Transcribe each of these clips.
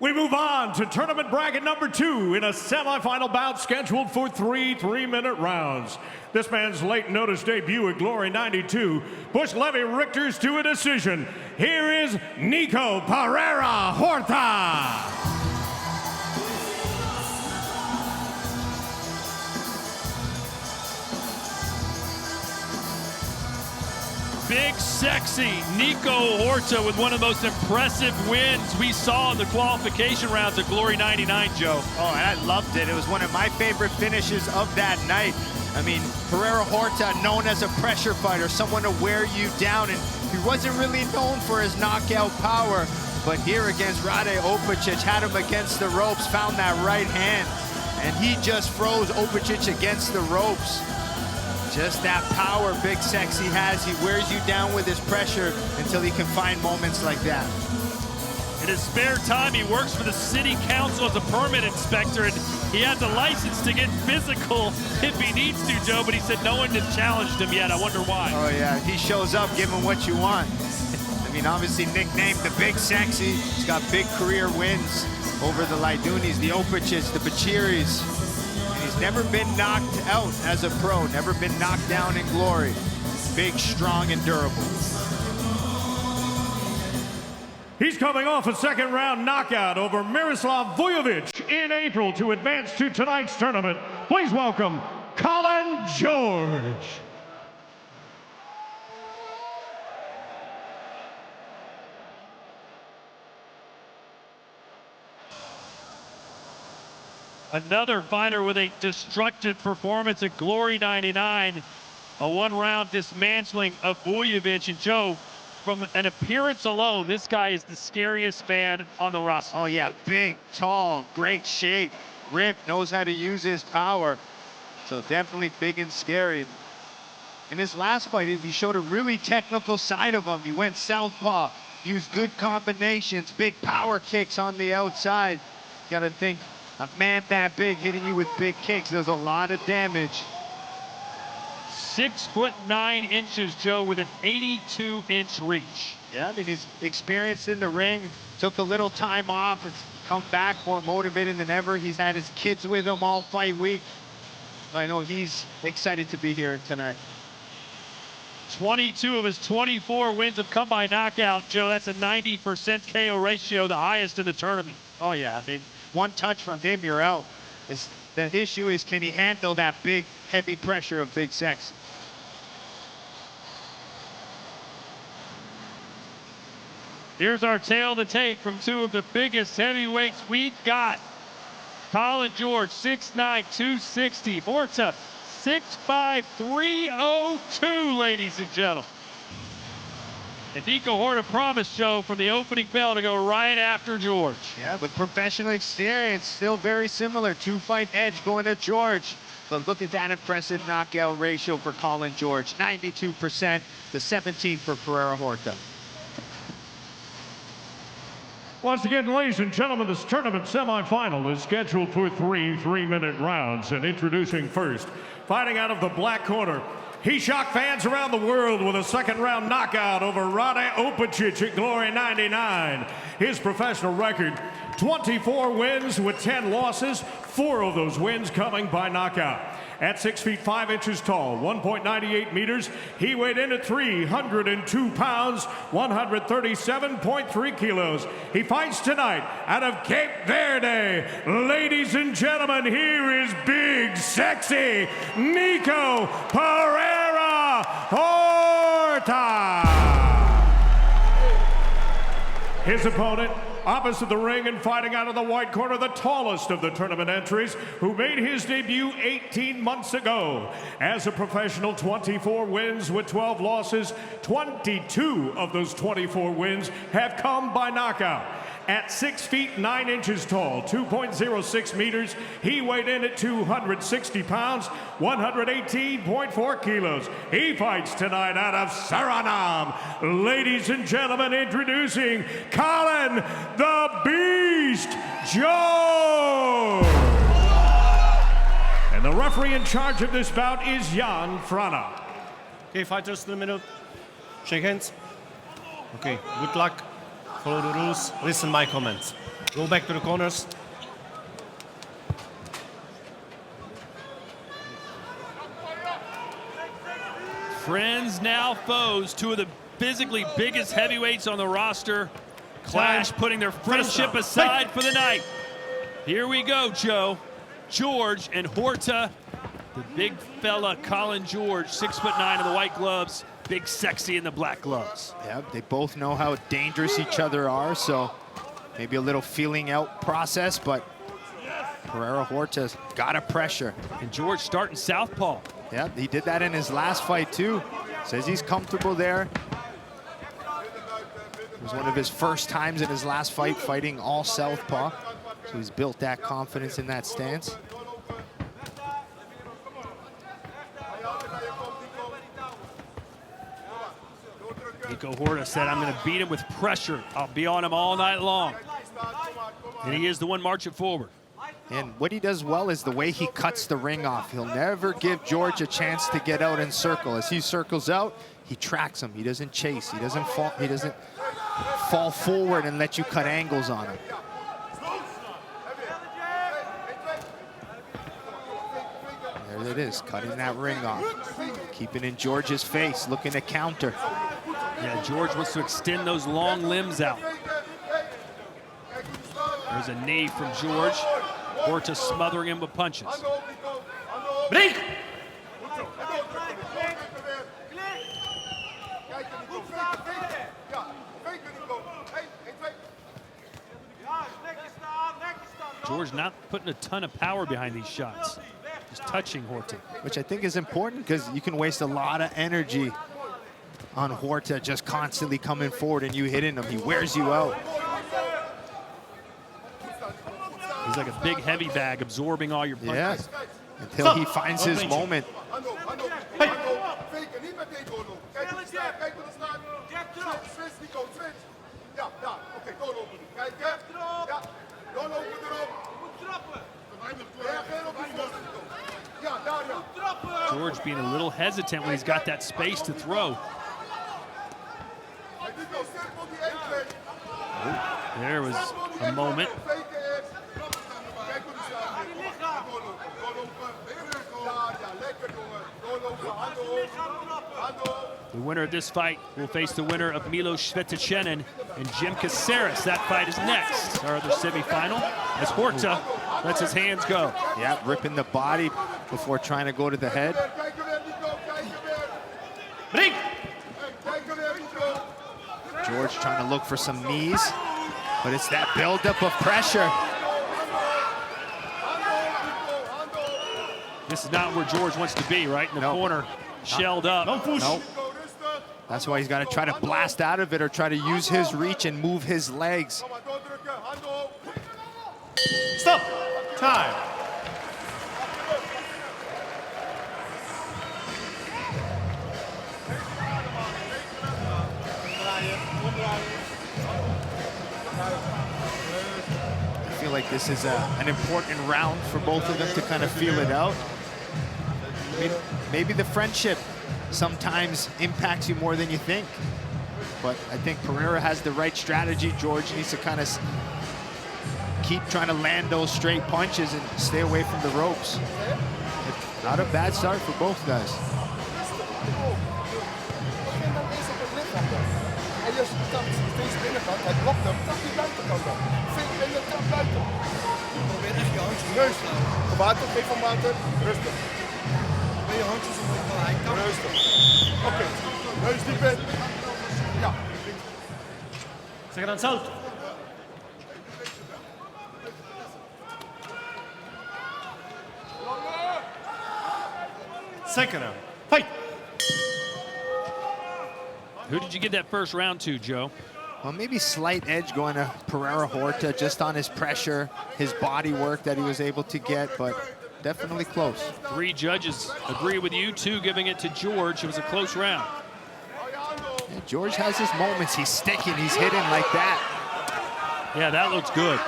We move on to tournament bracket number 2 in a semifinal bout scheduled for 3 3-minute rounds. This man's late notice debut at Glory 92 pushed Levi Richter's to a decision. Here is Nico Horta. Big, sexy Nico Horta with one of the most impressive wins we saw in the qualification rounds at Glory 99, Joe. Oh, and I loved it. It was one of my favorite finishes of that night. I mean, Pereira Horta, known as a pressure fighter, someone to wear you down, and he wasn't really known for his knockout power, but here against Rade Opicic, had him against the ropes, found that right hand, and he just froze Opicic against the ropes. Just that power Big Sexy has. He wears you down with his pressure until he can find moments like that. In his spare time, he works for the city council as a permit inspector, and he has a license to get physical if he needs to, Joe, but he said no one has challenged him yet. I wonder why. Oh, yeah. He shows up, give him what you want. I mean, obviously nicknamed the Big Sexy. He's got big career wins over the Laidunis, the Opicics, the Bachiris. He's never been knocked out as a pro, never been knocked down in Glory. Big, strong, and durable. He's coming off a second-round knockout over Miroslav Vujovic in April to advance to tonight's tournament. Please welcome Colin George. Another fighter with a destructive performance at Glory 99. A one-round dismantling of Vujovic. And Joe, from an appearance alone, this guy is the scariest man on the roster. Oh yeah, big, tall, great shape, ripped, knows how to use his power. So definitely big and scary. In his last fight, he showed a really technical side of him. He went southpaw, used good combinations, big power kicks on the outside. You gotta think, a man that big hitting you with big kicks does a lot of damage. 6'9", Joe, with an 82-inch reach. Yeah, I mean, he's experienced in the ring, took a little time off, has come back more motivated than ever. He's had his kids with him all fight week. I know he's excited to be here tonight. 22 of his 24 wins have come by knockout, Joe. That's a 90% KO ratio, the highest in the tournament. Oh, yeah. I mean, one touch from him, you're out. The issue is, can he handle that big, heavy pressure of Big Sexy? Here's our tale to take from two of the biggest heavyweights we've got. Colin George, 6'9", 260. Horta, 6'5", 302, ladies and gentlemen. And Nico Horta promised, Joe, from the opening bell to go right after George. Yeah, with professional experience, still very similar. 2-fight edge going to George. But look at that impressive knockout ratio for Colin George. 92% to 17 for Pereira Horta. Once again, ladies and gentlemen, this tournament semifinal is scheduled for 3 3-minute rounds. And introducing first, fighting out of the black corner, he shocked fans around the world with a second-round knockout over Rade Opicic at Glory 99. His professional record, 24 wins with 10 losses, 4 of those wins coming by knockout. At 6 feet 5 inches tall, 1.98 meters, he weighed in at 302 pounds, 137.3 kilos. He fights tonight out of Cape Verde. Ladies and gentlemen, here is Big Sexy Nico Horta. His opponent, opposite the ring and fighting out of the white corner, the tallest of the tournament entries, who made his debut 18 months ago. As a professional, 24 wins with 12 losses. 22 of those 24 wins have come by knockout. At 6 feet 9 inches tall, 2.06 meters, he weighed in at 260 pounds, 118.4 kilos. He fights tonight out of Suriname. Ladies and gentlemen, introducing Colin the Beast George. And the referee in charge of this bout is Jan Frana. Okay, fighters in the middle. Shake hands. Okay, good luck. Follow the rules. Listen my comments. Go back to the corners. Friends, now foes. Two of the physically biggest heavyweights on the roster clash, putting their friendship aside for the night. Here we go, Joe. George and Horta. The big fella, Colin George, 6'9" in the white gloves. Big sexy in the black gloves. Yeah, they both know how dangerous each other are, so maybe a little feeling out process, but Pereira Horta's got a pressure. And George starting southpaw. Yeah, he did that in his last fight too. Says he's comfortable there. It was one of his first times in his last fight fighting all southpaw. So he's built that confidence in that stance. Nico Horta said, I'm going to beat him with pressure. I'll be on him all night long. And he is the one marching forward. And what he does well is the way he cuts the ring off. He'll never give George a chance to get out and circle. As he circles out, he tracks him. He doesn't chase. He doesn't fall forward and let you cut angles on him. There it is, cutting that ring off. Keeping in George's face, looking to counter. Yeah, George wants to extend those long limbs out. There's a knee from George. Horta smothering him with punches. Break! George not putting a ton of power behind these shots. Just touching Horta. Which I think is important because you can waste a lot of energy on Horta just constantly coming forward and you hitting him. He wears you out. He's like a big heavy bag absorbing all your punches. Yeah, until he finds his moment. George being a little hesitant when he's got that space to throw. There was a moment. The winner of this fight will face the winner of Milos Svetichenin and Jim Caceres. That fight is next. Our other semifinal as Horta lets his hands go. Yeah, ripping the body before trying to go to the head. Break! George trying to look for some knees, but it's that buildup of pressure. This is not where George wants to be, right? In the corner, shelled up. Nope. That's why he's got to try to blast out of it or try to use his reach and move his legs. Stop! Time! I feel like this is an important round for both of them to kind of feel it out. I mean, maybe the friendship sometimes impacts you more than you think. But I think Pereira has the right strategy. George needs to kind of keep trying to land those straight punches and stay away from the ropes. Not a bad start for both guys. Water, geef van water. Rustig. Ben je handjes omhoog gelijk? Rustig. Oké. Neus diep in. Ja. Zeg dan hetzelfde. Second round. Fight! Who did you give that first round to, Joe? Well, maybe slight edge going to Pereira Horta just on his pressure, his body work that he was able to get, but definitely close. 3 judges agree with you, 2 giving it to George. It was a close round. Yeah, George has his moments. He's sticking, he's hitting like that. Yeah, that looks good.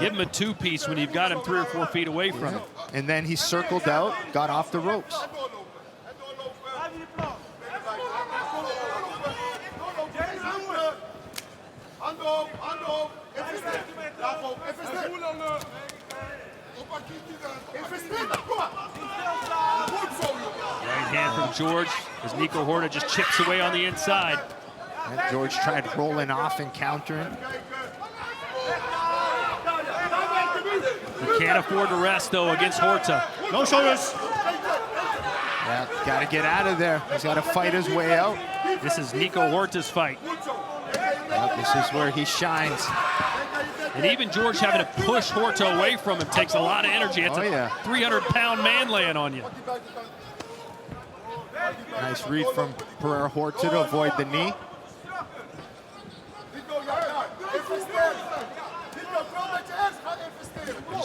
Give him a 2-piece when you've got him 3 or 4 feet away from him. And then he circled out, got off the ropes. Hand op. Bravo, even stil. Even stil, kom maar. Goed zo, jongen. Right hand from George as Nico Horta just chips away on the inside. And George tried rolling off and countering. He can't afford to rest, though, against Horta. No shoulders. Yeah, got to get out of there. He's got to fight his way out. This is Nico Horta's fight. Yeah, this is where he shines. And even George having to push Horta away from him takes a lot of energy. It's a 300-pound man laying on you. Nice read from Pereira Horta to avoid the knee.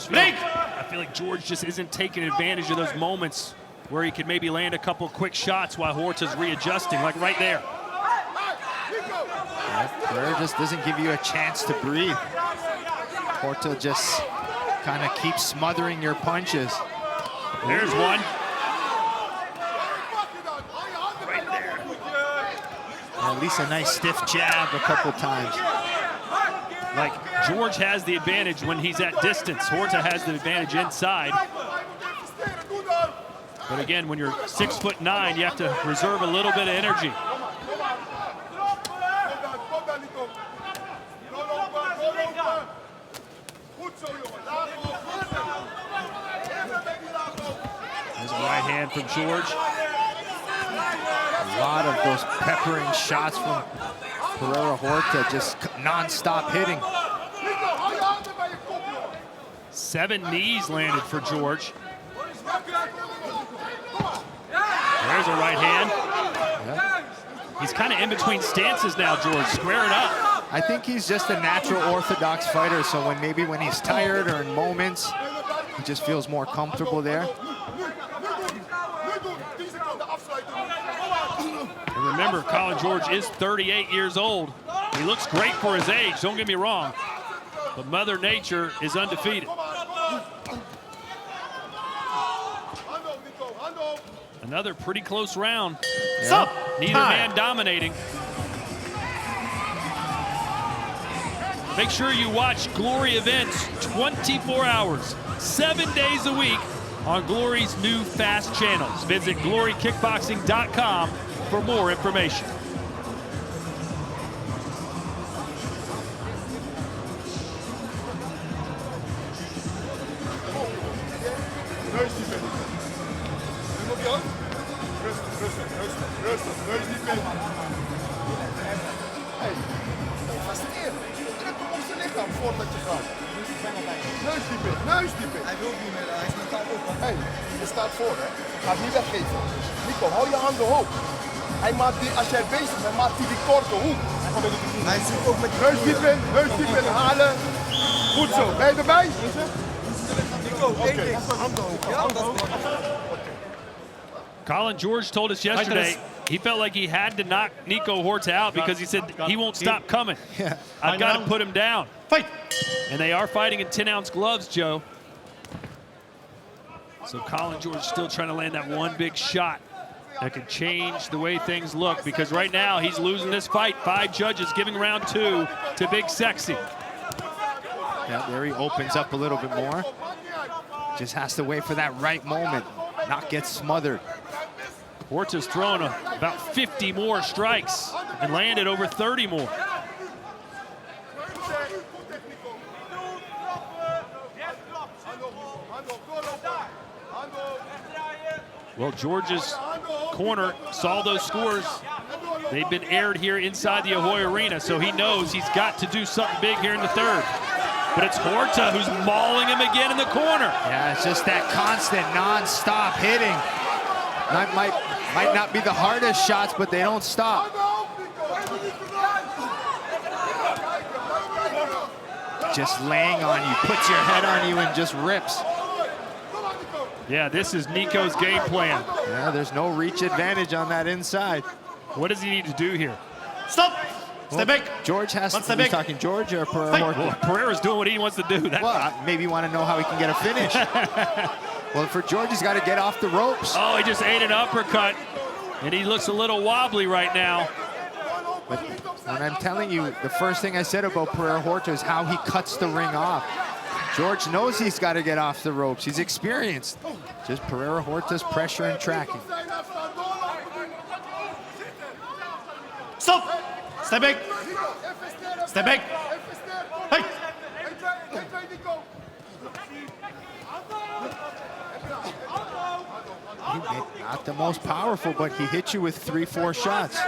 I feel like George just isn't taking advantage of those moments where he could maybe land a couple quick shots while Horta's readjusting, like right there. Yeah, Pereira just doesn't give you a chance to breathe. Horta just kind of keeps smothering your punches. There's one. Right there. And at least a nice stiff jab a couple times. Like, George has the advantage when he's at distance. Horta has the advantage inside. But again, when you're 6'9", you have to reserve a little bit of energy. There's a right hand from George. A lot of those peppering shots from Pereira Horta, just non-stop hitting. 7 knees landed for George. There's a right hand. Yeah. He's kind of in between stances now, George. Square it up. I think he's just a natural orthodox fighter, so when he's tired or in moments, he just feels more comfortable there. And remember, Colin George is 38 years old. He looks great for his age, don't get me wrong. But Mother Nature is undefeated. Another pretty close round. Stop. Neither Time. man dominating. Make sure you watch Glory events 24 hours, 7 days a week on Glory's new fast channels. Visit glorykickboxing.com for more information. Neus niet binnen. Hey, investeer. Druk hem op zijn lichaam voordat je gaat. Neus niet binnen, neus niet binnen. Hij wil niet meer, hij is met elkaar op. Hey, je staat voor, hè. Ga het niet weggeven. Nico, hou je handen hoog. Hij maakt die, als jij bezig bent, maakt hij die korte hoek. Hij zoekt ook met neus diep in, halen. Goed zo, ben je erbij? Nico, één ding. Handen hoog, handen hoog. Colin George told us yesterday he felt like he had to knock Nico Horta out because he said he won't stop coming. Yeah. I've got to put him down. Fight. And they are fighting in 10-ounce gloves, Joe. So Colin George still trying to land that one big shot that could change the way things look, because right now he's losing this fight. 5 judges giving round 2 to Big Sexy. Yeah, there he opens up a little bit more. Just has to wait for that right moment, not get smothered. Horta's thrown about 50 more strikes and landed over 30 more. Well, George's corner saw those scores. They've been aired here inside the Ahoy Arena, so he knows he's got to do something big here in the third. But it's Horta who's mauling him again in the corner. Yeah, it's just that constant, non-stop hitting. Might not be the hardest shots, but they don't stop. Just laying on you, puts your head on you and just rips. Yeah, this is Nico's game plan. Yeah, there's no reach advantage on that inside. What does he need to do here? Stop. Step back. George has One to step be back. talking George or Pereira Horta? Well, Pereira's doing what he wants to do. Well, maybe you want to know how he can get a finish. Well, for George, he's got to get off the ropes. Oh, he just ate an uppercut, and he looks a little wobbly right now. But when I'm telling you, the first thing I said about Pereira Horta is how he cuts the ring off. George knows he's got to get off the ropes. He's experienced. Just Pereira Horta's pressure and tracking. Stop. Step back. Step back. Hey. Not the most powerful, but he hit you with 3-4 shots.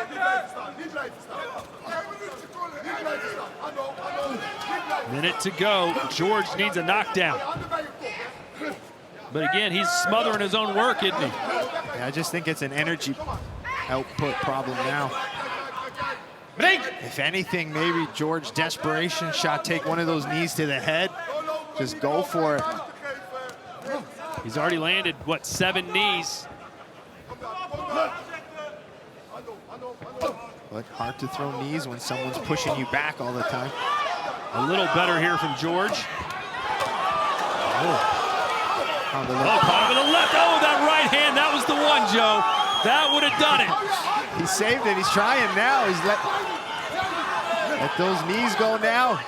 Minute to go. George needs a knockdown. But again, he's smothering his own work, isn't he? Yeah, I just think it's an energy output problem now. Break. If anything, maybe George desperation shot, take one of those knees to the head. Just go for it. He's already landed, what, 7 knees? But hard to throw knees when someone's pushing you back all the time. A little better here from George. On the Oh, left. caught him with the left. Oh, that right hand, that was the one, Joe. That would have done it. He saved it. He's trying now. He's let those knees go now.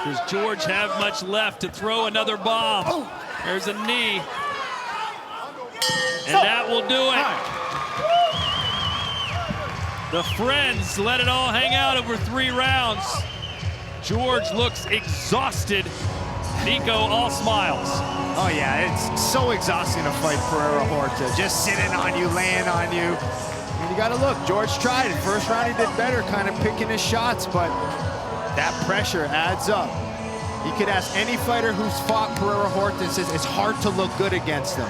Does George have much left to throw another bomb? There's a knee. And that will do it. The Friends let it all hang out over 3 rounds. George looks exhausted. Nico all smiles. Oh yeah, it's so exhausting to fight Pereira Horta. Just sitting on you, laying on you. And you gotta look, George tried it. First round he did better, kind of picking his shots, but that pressure adds up. You could ask any fighter who's fought Pereira Horta and says it's hard to look good against him.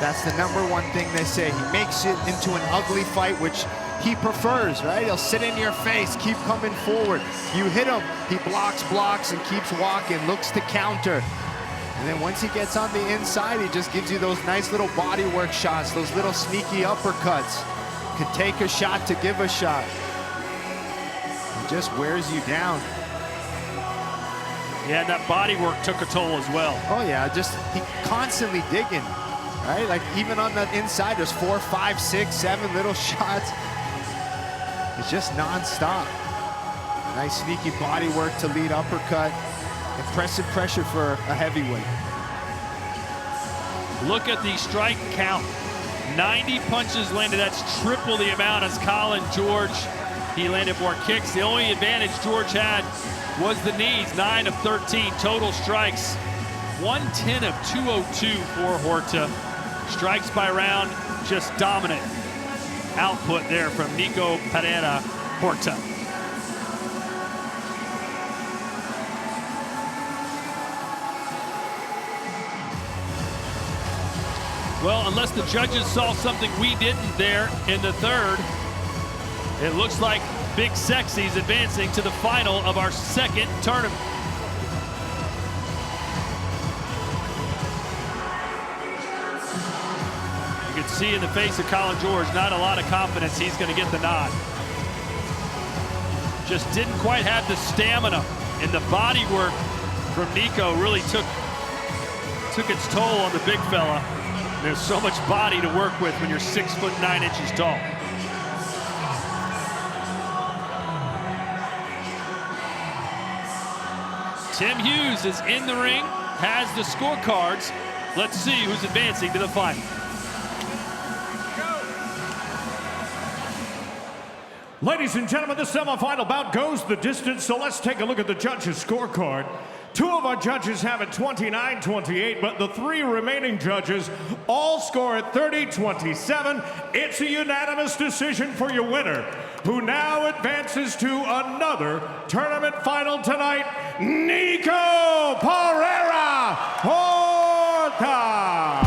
That's the #1 thing they say. He makes it into an ugly fight, which he prefers, right? He'll sit in your face, keep coming forward. You hit him, he blocks, and keeps walking, looks to counter. And then once he gets on the inside, he just gives you those nice little body work shots, those little sneaky uppercuts. Could take a shot to give a shot. He just wears you down. Yeah, and that body work took a toll as well. Oh yeah, just he constantly digging, right? Like even on the inside, there's 4, 5, 6, 7 little shots. It's just nonstop. Nice sneaky body work to lead uppercut. Impressive pressure for a heavyweight. Look at the strike count. 90 punches landed. That's triple the amount as Colin George. He landed more kicks. The only advantage George had was the knees. 9 of 13 total strikes. 110 of 202 for Horta. Strikes by round, just dominant output there from Nico Pereira Horta. Well, unless the judges saw something we didn't there in the third, it looks like Big Sexy's advancing to the final of our second tournament. You can see in the face of Colin George, not a lot of confidence he's going to get the nod. Just didn't quite have the stamina, and the body work from Nico really took its toll on the big fella. There's so much body to work with when you're 6'9" tall. Tim Hughes is in the ring, has the scorecards. Let's see who's advancing to the final. Ladies and gentlemen, the semifinal bout goes the distance, so let's take a look at the judges' scorecard. 2 of our judges have it 29-28, but the 3 remaining judges all score at 30-27. It's a unanimous decision for your winner, who now advances to another tournament final tonight, Nico Pereira Horta.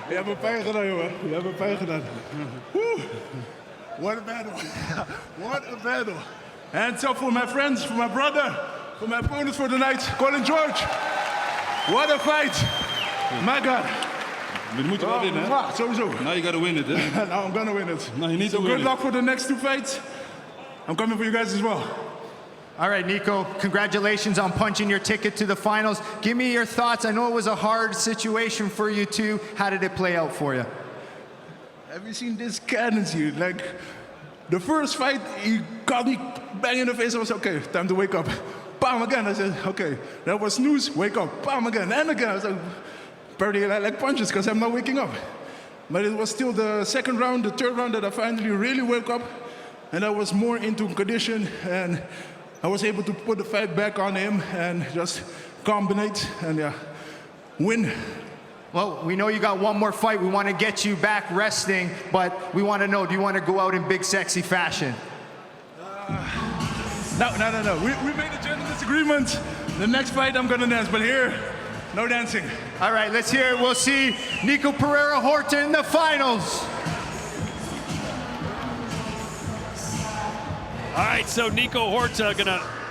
Je hebt me pijn gedaan, jongen. Je hebt me pijn gedaan. What a battle. What a battle. Hands up for my friends, for my brother, for my opponent for tonight, Colin George. What a fight. My God. We moeten wel winnen, hè? Sowieso. Now you gotta win it, hè? Now I'm gonna win it. Nou, you need So to win good it. luck for the next 2 fights. I'm coming for you guys as well. All right, Nico, congratulations on punching your ticket to the finals. Give me your thoughts. I know it was a hard situation for you too. How did it play out for you? Have you seen this cadence here? Like, the first fight, he got me bang in the face. I was okay, time to wake up. Bam, again. I said, okay, that was snooze, wake up. Bam, again, and again. I was like, pretty like punches because I'm not waking up. But it was still the second round, the third round that I finally really woke up. And I was more into condition, and I was able to put the fight back on him and just combine and yeah, win. Well, we know you got one more fight. We want to get you back resting, but we want to know, do you want to go out in big, sexy fashion? No. We made a gentleman's agreement. The next fight, I'm going to dance, but here, no dancing. All right, let's hear it. We'll see Nico Horta in the finals. All right, so Nico Horta gonna